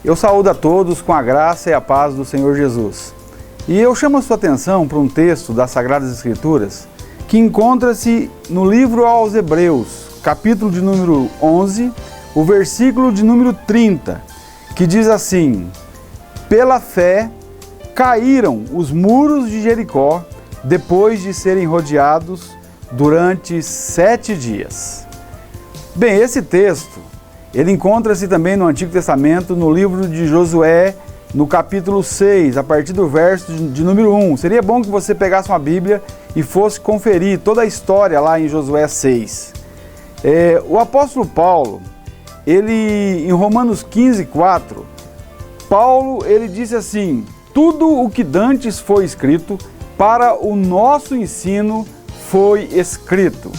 Eu saúdo a todos com a graça e a paz do Senhor Jesus. E eu chamo a sua atenção para um texto das Sagradas Escrituras que encontra-se no livro aos Hebreus, capítulo de número 11, o versículo de número 30, que diz assim: pela fé caíram os muros de Jericó depois de serem rodeados durante 7 dias. Bem, esse texto, ele encontra-se também no Antigo Testamento, no livro de Josué, no capítulo 6, a partir do verso de número 1. Seria bom que você pegasse uma Bíblia e fosse conferir toda a história lá em Josué 6. O apóstolo Paulo, ele, em Romanos 15, 4, Paulo, ele disse assim: tudo o que dantes foi escrito, para o nosso ensino foi escrito.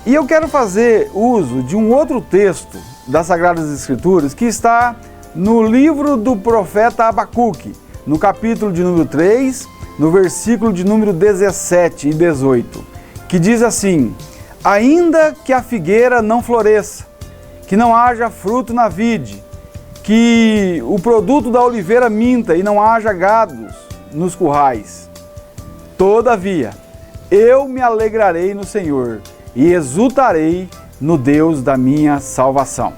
E eu quero fazer uso de um outro texto das Sagradas Escrituras que está no livro do profeta Abacuque, no capítulo de número 3, no versículo de número 17 e 18, que diz assim: ainda que a figueira não floresça, que não haja fruto na vide, que o produto da oliveira minta e não haja gados nos currais, todavia eu me alegrarei no Senhor e exultarei no Deus da minha salvação.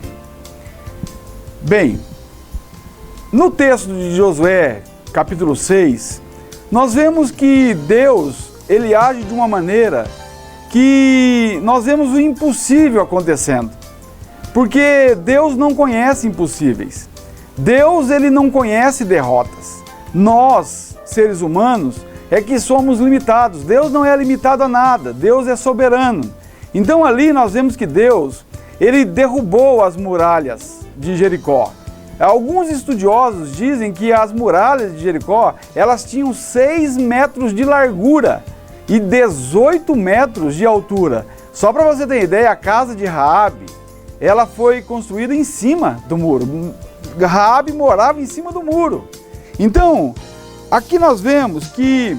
Bem, no texto de Josué, capítulo 6, nós vemos que Deus, ele age de uma maneira que nós vemos o impossível acontecendo. Porque Deus não conhece impossíveis. Deus, ele não conhece derrotas. Nós, seres humanos, é que somos limitados. Deus não é limitado a nada. Deus é soberano. Então ali nós vemos que Deus, ele derrubou as muralhas de Jericó. Alguns estudiosos dizem que as muralhas de Jericó, elas tinham 6 metros de largura e 18 metros de altura. Só para você ter ideia, a casa de Raabe, ela foi construída em cima do muro. Raabe morava em cima do muro. Então, aqui nós vemos que,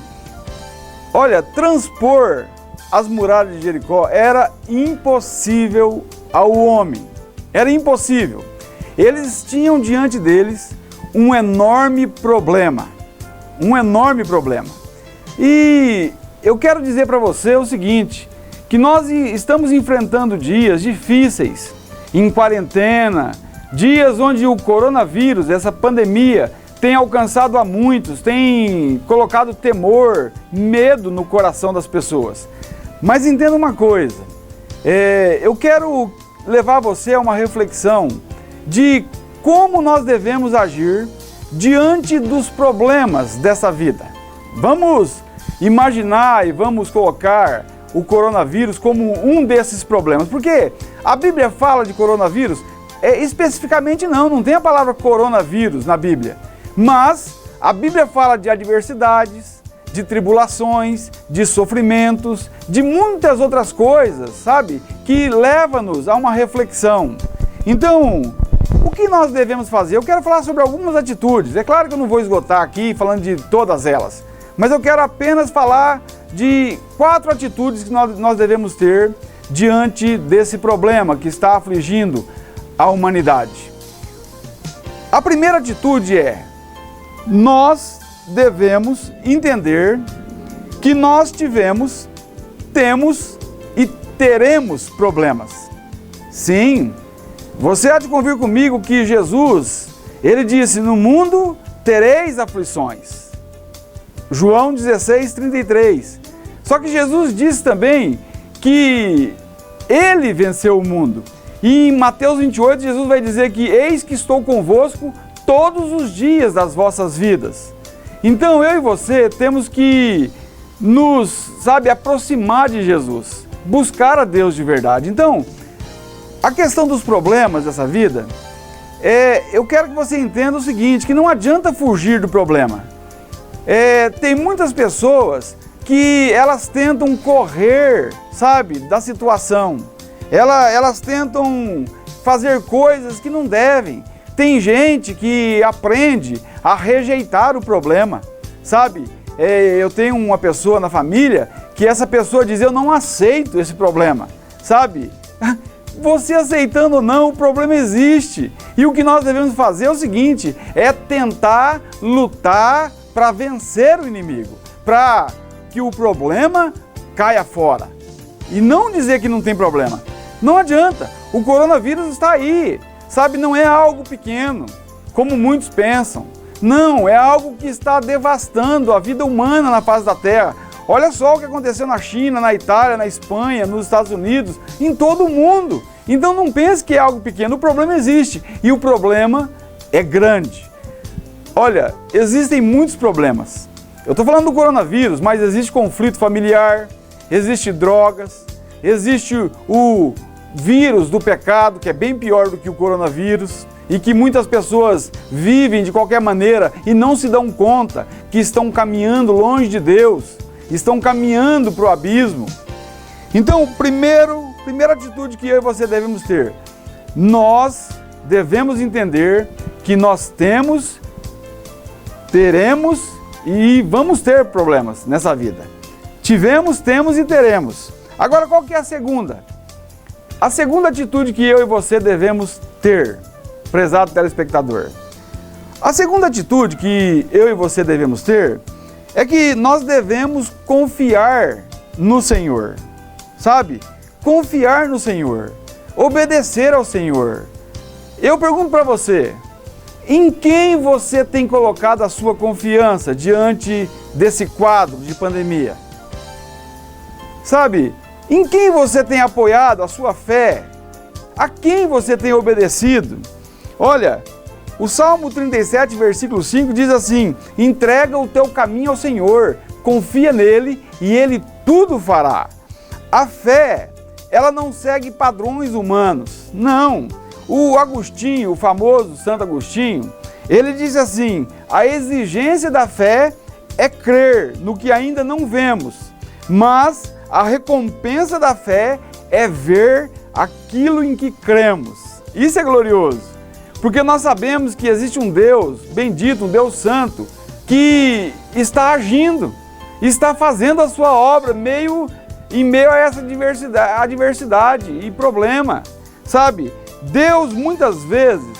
olha, transpor as muralhas de Jericó era impossível ao homem. Era impossível. Eles tinham diante deles um enorme problema. Um enorme problema. E eu quero dizer para você o seguinte, que nós estamos enfrentando dias difíceis, em quarentena, dias onde o coronavírus, essa pandemia, tem alcançado a muitos, tem colocado temor, medo no coração das pessoas. Mas entenda uma coisa, eu quero levar você a uma reflexão de como nós devemos agir diante dos problemas dessa vida. Vamos imaginar e vamos colocar o coronavírus como um desses problemas, porque a Bíblia fala de coronavírus, especificamente não tem a palavra coronavírus na Bíblia, mas a Bíblia fala de adversidades, de tribulações, de sofrimentos, de muitas outras coisas, sabe, que levam-nos a uma reflexão. Então, o que nós devemos fazer? Eu quero falar sobre algumas atitudes, é claro que eu não vou esgotar aqui falando de todas elas, mas eu quero apenas falar de 4 atitudes que nós devemos ter diante desse problema que está afligindo a humanidade. A primeira atitude é: nós devemos entender que nós temos e teremos problemas. Sim, você há de convir comigo que Jesus, ele disse: no mundo tereis aflições. João 16, 33. Só que Jesus disse também que ele venceu o mundo. E em Mateus 28, Jesus vai dizer que eis que estou convosco todos os dias das vossas vidas. Então eu e você temos que nos, aproximar de Jesus, buscar a Deus de verdade. Então, a questão dos problemas dessa vida, eu quero que você entenda o seguinte, que não adianta fugir do problema. Tem muitas pessoas que elas tentam correr, da situação. Elas tentam fazer coisas que não devem. Tem gente que aprende a rejeitar o problema, eu tenho uma pessoa na família que essa pessoa diz: eu não aceito esse problema, você aceitando ou não, o problema existe. E o que nós devemos fazer é o seguinte, é tentar lutar para vencer o inimigo, para que o problema caia fora. E não dizer que não tem problema. Não adianta, o coronavírus está aí, sabe, não é algo pequeno, como muitos pensam. Não, é algo que está devastando a vida humana na face da Terra. Olha só o que aconteceu na China, na Itália, na Espanha, nos Estados Unidos, em todo o mundo. Então não pense que é algo pequeno, o problema existe e o problema é grande. Olha, existem muitos problemas. Eu estou falando do coronavírus, mas existe conflito familiar, existe drogas, existe o vírus do pecado, que é bem pior do que o coronavírus, e que muitas pessoas vivem de qualquer maneira e não se dão conta que estão caminhando longe de Deus, estão caminhando para o abismo. Então, primeira atitude que eu e você devemos ter, nós devemos entender que nós teremos e vamos ter problemas nessa vida. Tivemos, temos e teremos. Agora, qual que é a segunda? A segunda atitude que eu e você devemos ter, prezado telespectador. A segunda atitude que eu e você devemos ter é que nós devemos confiar no Senhor, sabe? Confiar no Senhor, obedecer ao Senhor. Eu pergunto para você, em quem você tem colocado a sua confiança diante desse quadro de pandemia? Sabe, em quem você tem apoiado a sua fé? A quem você tem obedecido? Olha, o Salmo 37, versículo 5 diz assim, entrega o teu caminho ao Senhor, confia nele e ele tudo fará. A fé, ela não segue padrões humanos, não. O Agostinho, o famoso Santo Agostinho, ele diz assim, a exigência da fé é crer no que ainda não vemos, mas a recompensa da fé é ver aquilo em que cremos. Isso é glorioso, porque nós sabemos que existe um Deus bendito, um Deus santo, que está agindo, está fazendo a sua obra em meio a essa adversidade e problema, sabe? Deus, muitas vezes,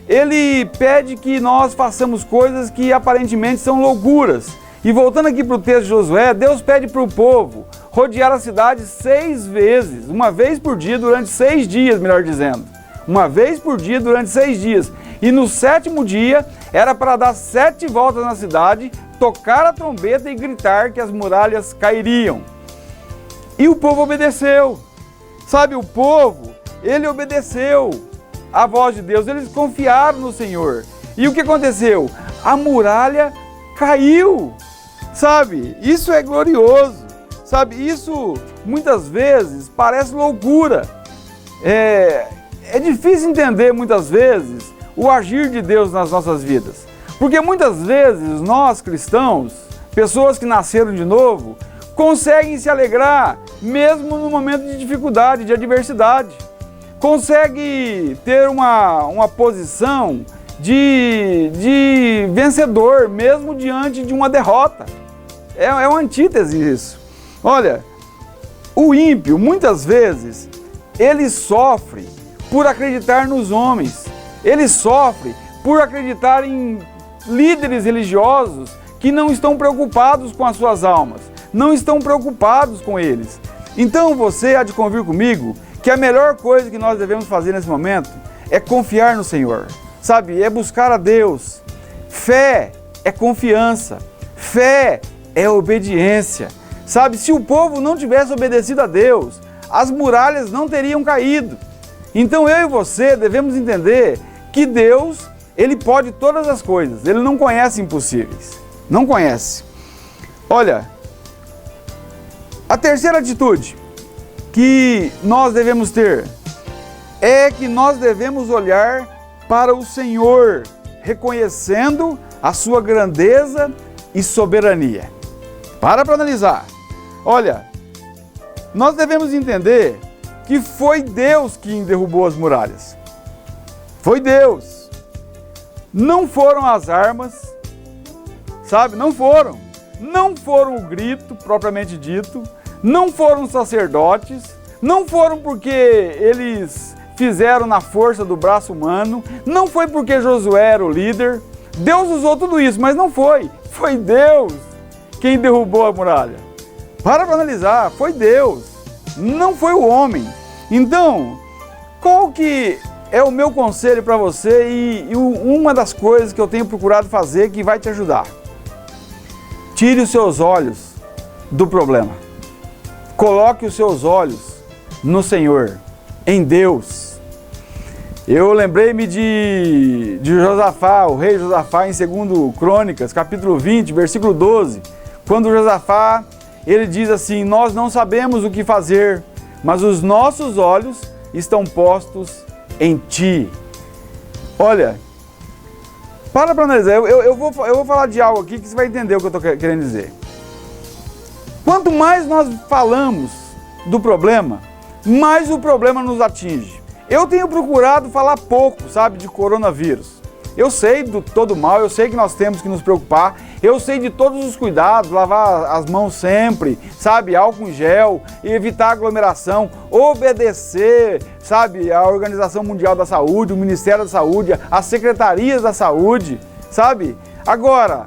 Ele pede que nós façamos coisas que aparentemente são loucuras. E voltando aqui para o texto de Josué, Deus pede para o povo rodear a cidade 6 vezes, uma vez por dia durante 6 dias, melhor dizendo. Uma vez por dia durante 6 dias. E no 7º dia era para dar 7 voltas na cidade, tocar a trombeta e gritar que as muralhas cairiam. E o povo obedeceu. Sabe, o povo, ele obedeceu à voz de Deus, eles confiaram no Senhor. E o que aconteceu? A muralha caiu. Sabe, isso é glorioso. Sabe, isso muitas vezes parece loucura. É difícil entender muitas vezes o agir de Deus nas nossas vidas. Porque muitas vezes nós cristãos, pessoas que nasceram de novo, conseguem se alegrar mesmo no momento de dificuldade, de adversidade. Consegue ter uma posição de vencedor mesmo diante de uma derrota. É uma antítese isso. Olha, o ímpio muitas vezes ele sofre por acreditar nos homens. Ele sofre por acreditar em líderes religiosos que não estão preocupados com as suas almas, não estão preocupados com eles. Então você há de convir comigo que a melhor coisa que nós devemos fazer nesse momento é confiar no Senhor, sabe? É buscar a Deus. Fé é confiança, fé é obediência, sabe? Se o povo não tivesse obedecido a Deus, as muralhas não teriam caído. Então eu e você devemos entender que Deus, Ele pode todas as coisas, Ele não conhece impossíveis, não conhece. Olha, a terceira atitude que nós devemos ter é que nós devemos olhar para o Senhor, reconhecendo a sua grandeza e soberania. Para analisar. Olha, nós devemos entender que foi Deus quem derrubou as muralhas. Foi Deus. Não foram as armas, sabe? Não foram. Não foram o grito propriamente dito, não foram os sacerdotes, não foram porque eles fizeram na força do braço humano, não foi porque Josué era o líder. Deus usou tudo isso, mas não foi. Foi Deus quem derrubou a muralha. Para analisar, foi Deus, não foi o homem. Então, qual que é o meu conselho para você e uma das coisas que eu tenho procurado fazer que vai te ajudar? Tire os seus olhos do problema. Coloque os seus olhos no Senhor, em Deus. Eu lembrei-me de Josafá, o rei Josafá, em 2 Crônicas, capítulo 20, versículo 12, quando Josafá, ele diz assim: nós não sabemos o que fazer, mas os nossos olhos estão postos em Ti. Olha, para analisar, eu vou falar de algo aqui que você vai entender o que eu estou querendo dizer. Quanto mais nós falamos do problema, mais o problema nos atinge. Eu tenho procurado falar pouco, sabe, de coronavírus. Eu sei do todo mal, eu sei que nós temos que nos preocupar, eu sei de todos os cuidados, lavar as mãos sempre, sabe, álcool em gel, evitar aglomeração, obedecer, sabe, a Organização Mundial da Saúde, o Ministério da Saúde, as secretarias da saúde, sabe? Agora,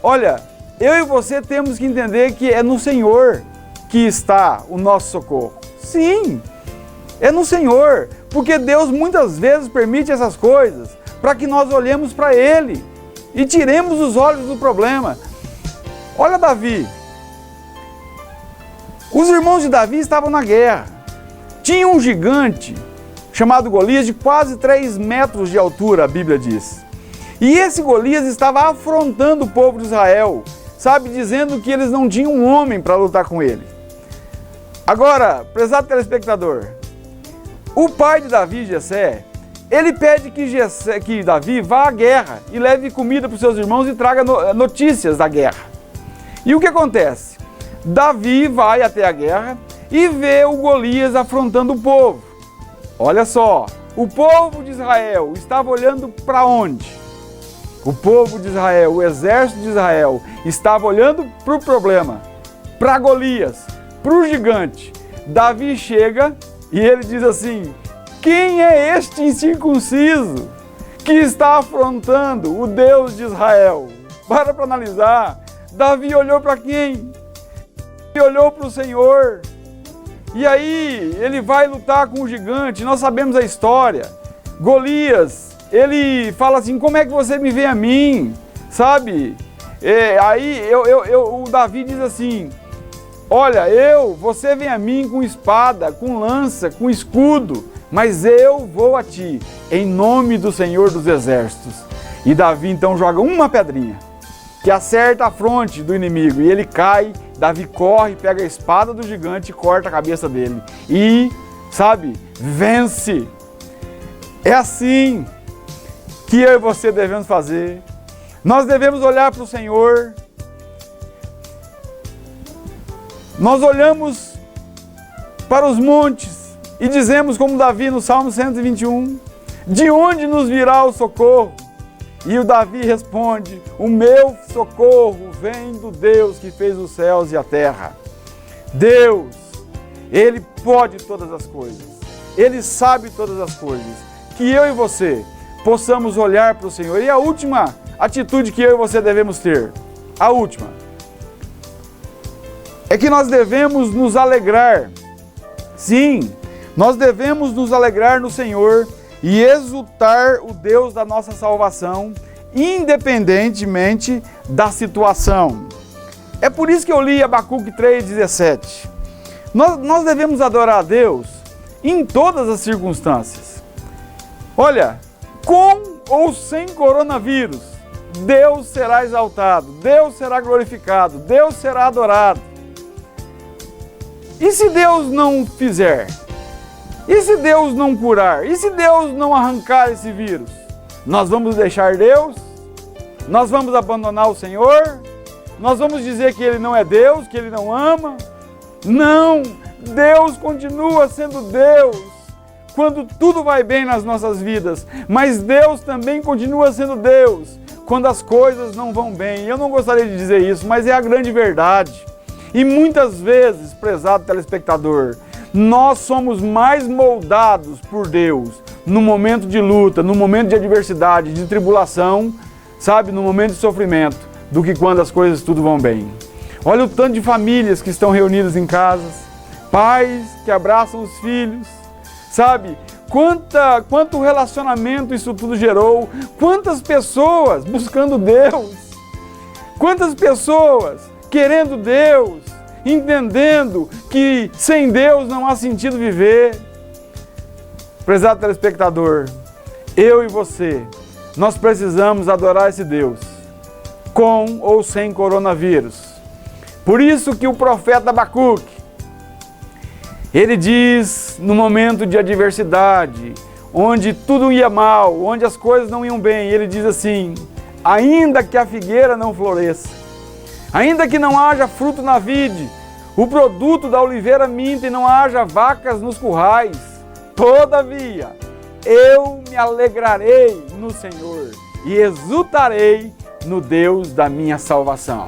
olha, eu e você temos que entender que é no Senhor que está o nosso socorro. Sim, é no Senhor, porque Deus muitas vezes permite essas coisas para que nós olhemos para Ele e tiremos os olhos do problema. Olha Davi. Os irmãos de Davi estavam na guerra. Tinha um gigante chamado Golias de quase 3 metros de altura, a Bíblia diz. E esse Golias estava afrontando o povo de Israel, sabe, dizendo que eles não tinham um homem para lutar com ele. Agora, prezado telespectador, o pai de Davi, Jessé, ele pede que Davi vá à guerra e leve comida para os seus irmãos e traga notícias da guerra. E o que acontece? Davi vai até a guerra e vê o Golias afrontando o povo. Olha só, o povo de Israel estava olhando para onde? O povo de Israel, o exército de Israel, estava olhando para o problema, para Golias, para o gigante. Davi chega e ele diz assim: quem é este incircunciso que está afrontando o Deus de Israel? Para analisar, Davi olhou para quem? Ele olhou para o Senhor. E aí ele vai lutar com o gigante. Nós sabemos a história. Golias, ele fala assim: como é que você me vê a mim? Sabe? O Davi diz assim: olha, você vem a mim com espada, com lança, com escudo, mas eu vou a ti, em nome do Senhor dos Exércitos. E Davi então joga uma pedrinha, que acerta a fronte do inimigo, e ele cai. Davi corre, pega a espada do gigante e corta a cabeça dele. E, sabe, vence. É assim que eu e você devemos fazer. Nós devemos olhar para o Senhor. Nós olhamos para os montes e dizemos como Davi no Salmo 121, de onde nos virá o socorro? E o Davi responde: o meu socorro vem do Deus que fez os céus e a terra. Deus, Ele pode todas as coisas, Ele sabe todas as coisas. Que eu e você possamos olhar para o Senhor. E a última atitude que eu e você devemos ter, a última, é que nós devemos nos alegrar. Sim, nós devemos nos alegrar no Senhor e exultar o Deus da nossa salvação, independentemente da situação. É por isso que eu li Abacuque 3,17. Nós devemos adorar a Deus em todas as circunstâncias. Olha, com ou sem coronavírus, Deus será exaltado, Deus será glorificado, Deus será adorado. E se Deus não fizer? E se Deus não curar? E se Deus não arrancar esse vírus? Nós vamos deixar Deus? Nós vamos abandonar o Senhor? Nós vamos dizer que Ele não é Deus, que Ele não ama? Não! Deus continua sendo Deus quando tudo vai bem nas nossas vidas, mas Deus também continua sendo Deus quando as coisas não vão bem. Eu não gostaria de dizer isso, mas é a grande verdade. E muitas vezes, prezado telespectador, nós somos mais moldados por Deus no momento de luta, no momento de adversidade, de tribulação, sabe, no momento de sofrimento, do que quando as coisas tudo vão bem. Olha o tanto de famílias que estão reunidas em casas, pais que abraçam os filhos, sabe? Quanto relacionamento isso tudo gerou, quantas pessoas buscando Deus, quantas pessoas querendo Deus, entendendo que sem Deus não há sentido viver. Prezado telespectador, eu e você, nós precisamos adorar esse Deus, com ou sem coronavírus. Por isso que o profeta Abacuque, ele diz, no momento de adversidade, onde tudo ia mal, onde as coisas não iam bem, ele diz assim: ainda que a figueira não floresça, ainda que não haja fruto na vide, o produto da oliveira minta e não haja vacas nos currais, todavia eu me alegrarei no Senhor e exultarei no Deus da minha salvação.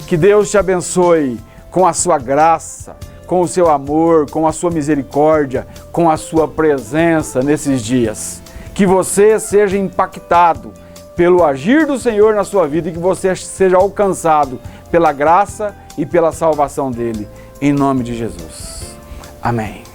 Que Deus te abençoe com a sua graça, com o seu amor, com a sua misericórdia, com a sua presença nesses dias. Que você seja impactado pelo agir do Senhor na sua vida e que você seja alcançado pela graça e pela salvação dele. Em nome de Jesus. Amém.